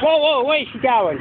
Whoa, whoa, where's she going?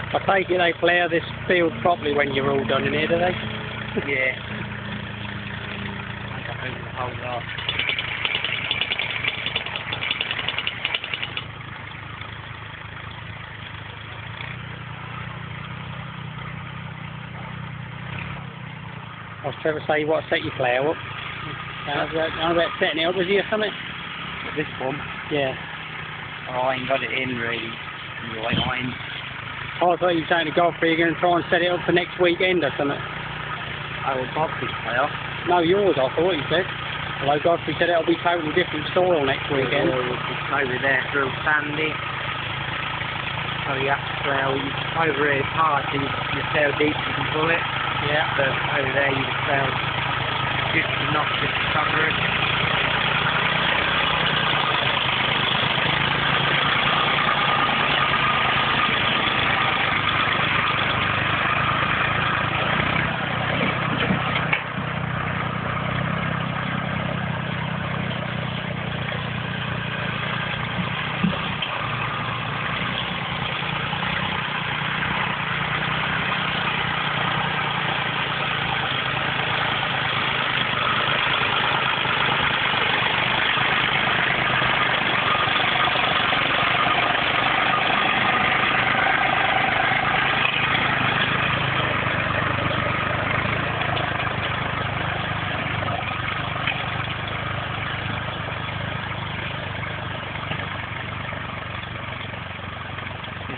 I take it they plough this field properly when you're all done in here, do they? Yeah. I think the whole lot. I was trying to say you want to set your plough up. How about setting it up, was he, or something? This one? Yeah. Oh, I ain't got it in really. Right, I ain't. Oh, I thought you were saying to Godfrey you're going to try and set it up for next weekend or something. I will Godfrey's plough. No, yours, I thought you said. Although Godfrey said it'll be totally different soil next weekend. It's over there, it's real sandy. So you have to plough. Over here it's hard, so you plough deep you can pull it. Yeah. But over there you just plough just enough to cover it.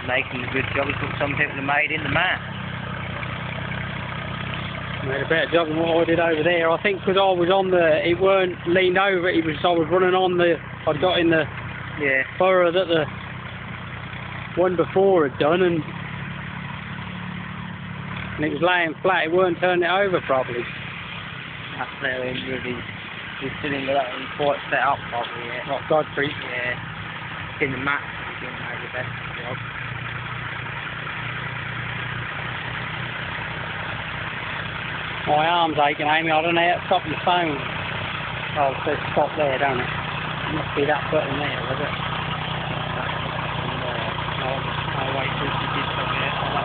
Making a good job of what some people have made in the mat. Made a better job than what I did over there. I think because I was on the, it weren't leaned over, I was running on the, I'd got in the furrow that the one before had done, and it was laying flat, it weren't turning it over properly. That's really really, he's sitting with that one quite set up properly, yeah. What, Godfrey? Yeah. In the mat, he's doing the best job. My arm's aching, Amy. I don't know how to stop my phone. Oh, it says stop there, don't it? Must be that button there, was it?